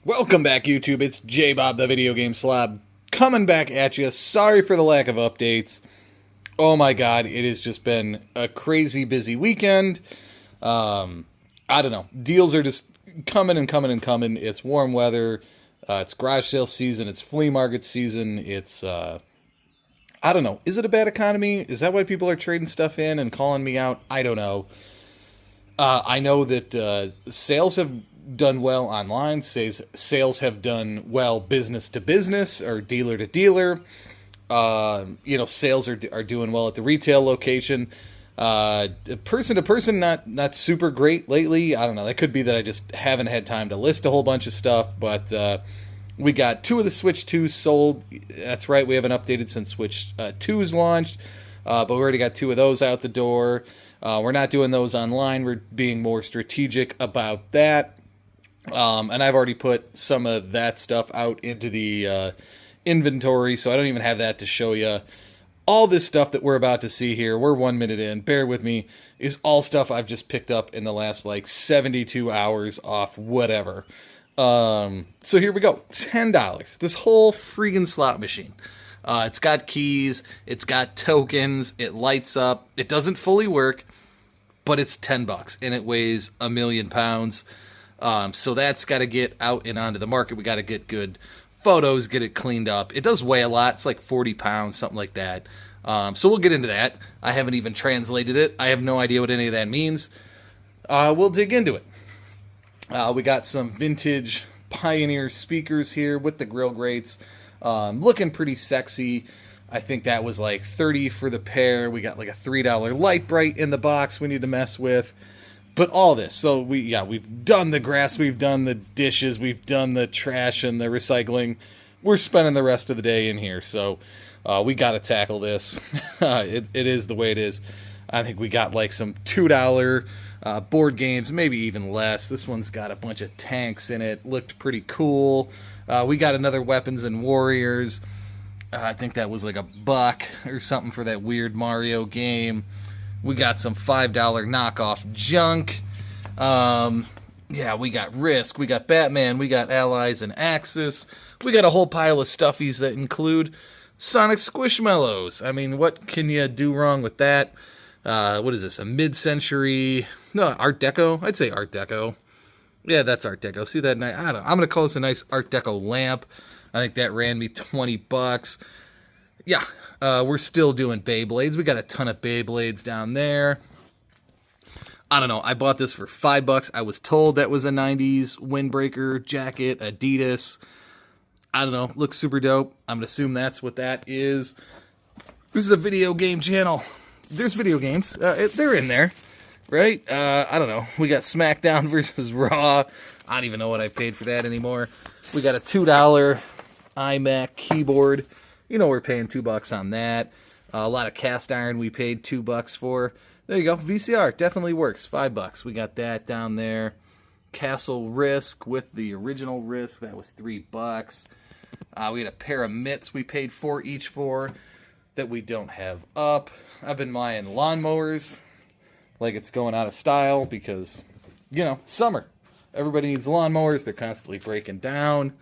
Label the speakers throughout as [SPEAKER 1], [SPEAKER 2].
[SPEAKER 1] Welcome back, YouTube. It's J-Bob, the video game slob, coming back at you. Sorry for the lack of updates. Oh my god, it has just been a crazy busy weekend. I don't know. Deals are just coming and coming and coming. It's warm weather. It's garage sale season. It's flea market season. It's, I don't know. Is it a bad economy? Is that why people are trading stuff in and calling me out? I don't know. I know that sales have done well online. Sales have done well business to business or dealer to dealer. Sales are doing well at the retail location. Person to person, not super great lately. I don't know. That could be that I just haven't had time to list a whole bunch of stuff. But we got 2 of the Switch 2s sold. That's right. We haven't updated since Switch 2's launched. But we already got 2 of those out the door. We're not doing those online. We're being more strategic about that. And I've already put some of that stuff out into the inventory, so I don't even have that to show you. All this stuff that we're about to see here, we're 1 minute in, bear with me, is all stuff I've just picked up in the last, 72 hours off whatever. So here we go. $10. This whole freaking slot machine. It's got keys, it's got tokens, it lights up, it doesn't fully work, but it's $10, and it weighs 1,000,000 pounds. So that's got to get out and onto the market. We got to get good photos, get it cleaned up. It does weigh a lot. It's like 40 pounds, something like that. So we'll get into that. I haven't even translated it. I have no idea what any of that means. We'll dig into it. We got some vintage Pioneer speakers here with the grill grates. Looking pretty sexy. I think that was like $30 for the pair. We got like a $3 light bright in the box we need to mess with. But all this, so we've done the grass, we've done the dishes, we've done the trash and the recycling. We're spending the rest of the day in here, so we got to tackle this. It is the way it is. I think we got like some $2 board games, maybe even less. This one's got a bunch of tanks in it. Looked pretty cool. We got another Weapons and Warriors. I think that was like $1 or something for that weird Mario game. We got some $5 knockoff junk. We got Risk. We got Batman. We got Allies and Axis. We got a whole pile of stuffies that include Sonic Squishmallows. I mean, what can you do wrong with that? What is this? A mid-century... No, Art Deco? I'd say Art Deco. Yeah, that's Art Deco. See that? I don't know. I'm going to call this a nice Art Deco lamp. I think that ran me $20. Yeah. We're still doing Beyblades. We got a ton of Beyblades down there. I don't know. I bought this for $5. I was told that was a 90s windbreaker jacket, Adidas. I don't know. Looks super dope. I'm going to assume that's what that is. This is a video game channel. There's video games. They're in there, right? I don't know. We got SmackDown versus Raw. I don't even know what I paid for that anymore. We got a $2 iMac keyboard. You know we're paying $2 on that. A lot of cast iron we paid $2 for. There you go. VCR definitely works. $5. We got that down there. Castle Risk with the original Risk. That was $3. We had a pair of mitts we paid $4 each for that we don't have up. I've been buying lawnmowers like it's going out of style because, summer. Everybody needs lawnmowers. They're constantly breaking down.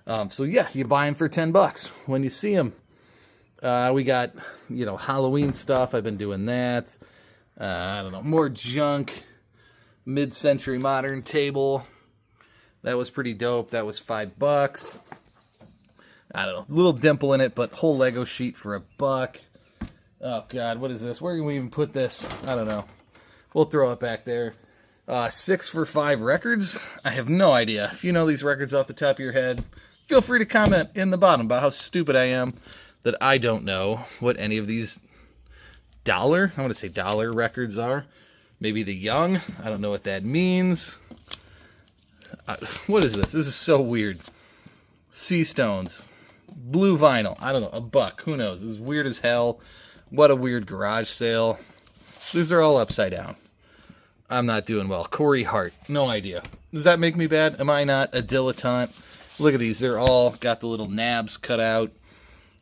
[SPEAKER 1] You buy them for $10 when you see them. We got, Halloween stuff. I've been doing that. I don't know, more junk. Mid-century modern table. That was pretty dope. That was $5. I don't know, little dimple in it, but whole Lego sheet for $1. Oh God, what is this? Where can we even put this? I don't know. We'll throw it back there. 6 for $5 records. I have no idea. If you know these records off the top of your head, feel free to comment in the bottom about how stupid I am that I don't know what any of these I want to say dollar records are. Maybe the Young. I don't know what that means. What is this? This is so weird. Sea Stones. Blue vinyl. I don't know. $1. Who knows? This is weird as hell. What a weird garage sale. These are all upside down. I'm not doing well. Corey Hart. No idea. Does that make me bad? Am I not a dilettante? Look at these. They're all got the little nabs cut out.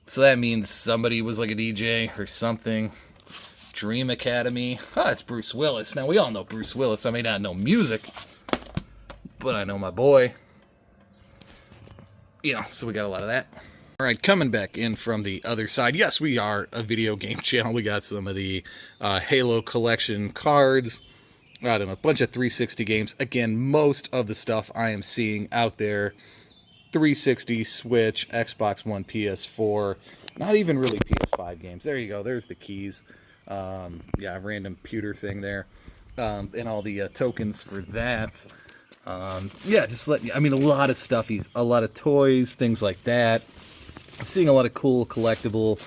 [SPEAKER 1] So that means somebody was like a DJ or something. Dream Academy. It's Bruce Willis. Now, we all know Bruce Willis. I may not know music, but I know my boy. So we got a lot of that. All right, coming back in from the other side. Yes, we are a video game channel. We got some of the Halo collection cards. I don't know, a bunch of 360 games. Again, most of the stuff I am seeing out there, 360, Switch, Xbox One, PS4, not even really PS5 games. There you go. There's the keys. Yeah, random pewter thing there. And all the tokens for that. Yeah, just a lot of stuffies, a lot of toys, things like that. Seeing a lot of cool collectible,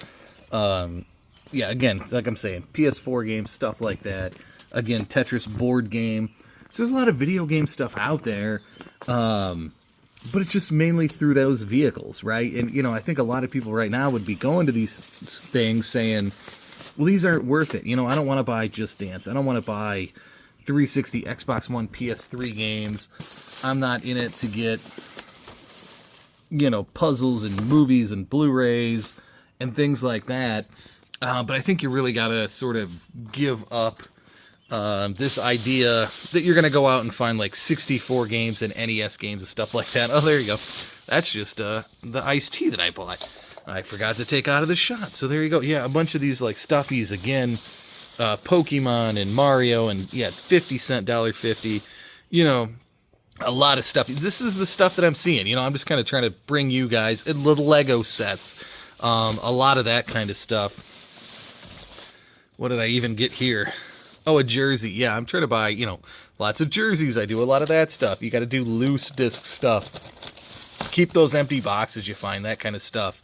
[SPEAKER 1] yeah, again, like I'm saying, PS4 games, stuff like that. Again, Tetris board game. So there's a lot of video game stuff out there, but it's just mainly through those vehicles, right? And, I think a lot of people right now would be going to these things saying, well, these aren't worth it. I don't want to buy Just Dance. I don't want to buy 360, Xbox One, PS3 games. I'm not in it to get, puzzles and movies and Blu-rays and things like that. But I think you really got to sort of give up this idea that you're going to go out and find like 64 games and NES games and stuff like that. Oh, there you go. That's just the iced tea that I bought. I forgot to take out of the shot. So there you go. Yeah, a bunch of these like stuffies again. Pokemon and Mario and 50 cent, $1.50. A lot of stuff. This is the stuff that I'm seeing. I'm just kind of trying to bring you guys little Lego sets. A lot of that kind of stuff. What did I even get here? Oh, a jersey. Yeah, I'm trying to buy, lots of jerseys. I do a lot of that stuff. You got to do loose disc stuff. Keep those empty boxes you find, that kind of stuff.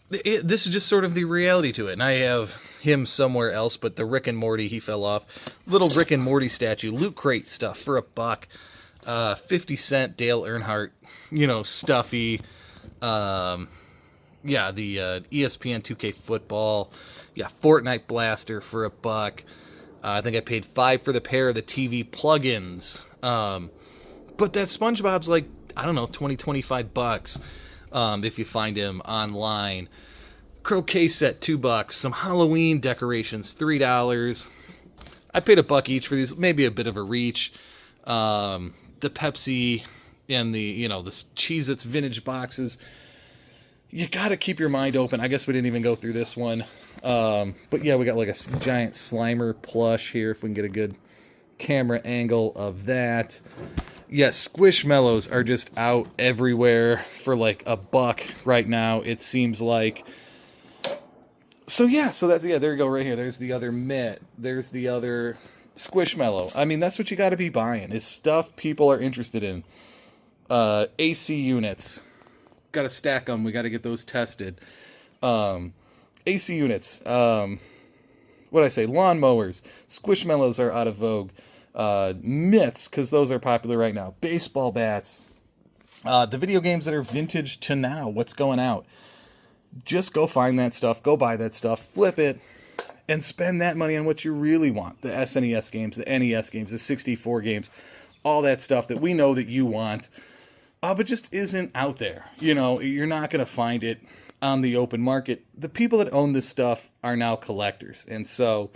[SPEAKER 1] This is just sort of the reality to it. And I have him somewhere else, but the Rick and Morty, he fell off. Little Rick and Morty statue, Loot Crate stuff for $1. 50 cent Dale Earnhardt, stuffy. The ESPN 2K football. Yeah, Fortnite blaster for $1. I think I paid $5 for the pair of the TV plugins. But that SpongeBob's like, I don't know, $25 if you find him online. Croquet set, $2. Some Halloween decorations, $3. I paid $1 each for these, maybe a bit of a reach. The Pepsi and the Cheez-Its vintage boxes. You got to keep your mind open. I guess we didn't even go through this one. But yeah, we got like a giant Slimer plush here, if we can get a good camera angle of that. Yes, Squishmallows are just out everywhere for like $1 right now, it seems like. So that's, there you go right here. There's the other mitt. There's the other Squishmallow. I mean, that's what you got to be buying, is stuff people are interested in. AC units. Got to stack them. We got to get those tested. AC units. What did I say? Lawnmowers. Squishmallows are out of vogue. Mitts, because those are popular right now. Baseball bats. The video games that are vintage to now. What's going out? Just go find that stuff. Go buy that stuff. Flip it. And spend that money on what you really want. The SNES games, the NES games, the 64 games. All that stuff that we know that you want. But just isn't out there. You're not going to find it on the open market. The people that own this stuff are now collectors. And so,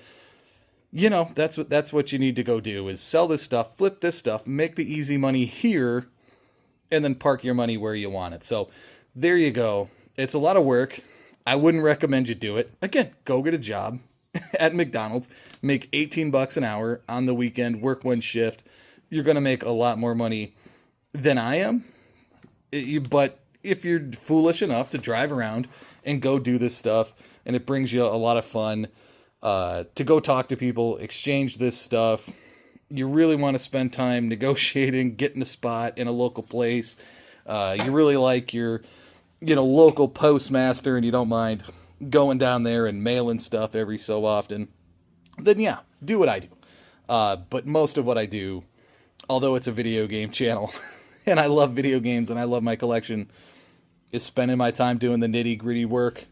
[SPEAKER 1] that's what you need to go do, is sell this stuff, flip this stuff, make the easy money here, and then park your money where you want it. So there you go. It's a lot of work. I wouldn't recommend you do it. Again, go get a job at McDonald's, make $18 an hour on the weekend, work one shift. You're going to make a lot more money than I am. But if you're foolish enough to drive around and go do this stuff, and it brings you a lot of fun, to go talk to people, exchange this stuff, you really want to spend time negotiating, getting a spot in a local place, you really like your, local postmaster, and you don't mind going down there and mailing stuff every so often, then yeah, do what I do. But most of what I do, although it's a video game channel, and I love video games and I love my collection, is spending my time doing the nitty-gritty work,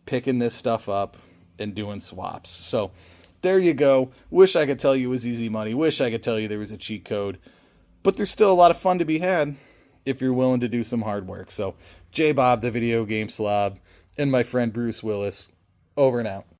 [SPEAKER 1] picking this stuff up, and doing swaps. So there you go. Wish I could tell you it was easy money. Wish I could tell you there was a cheat code. But there's still a lot of fun to be had if you're willing to do some hard work. So J Bob, the video game slob, and my friend Bruce Willis, over and out.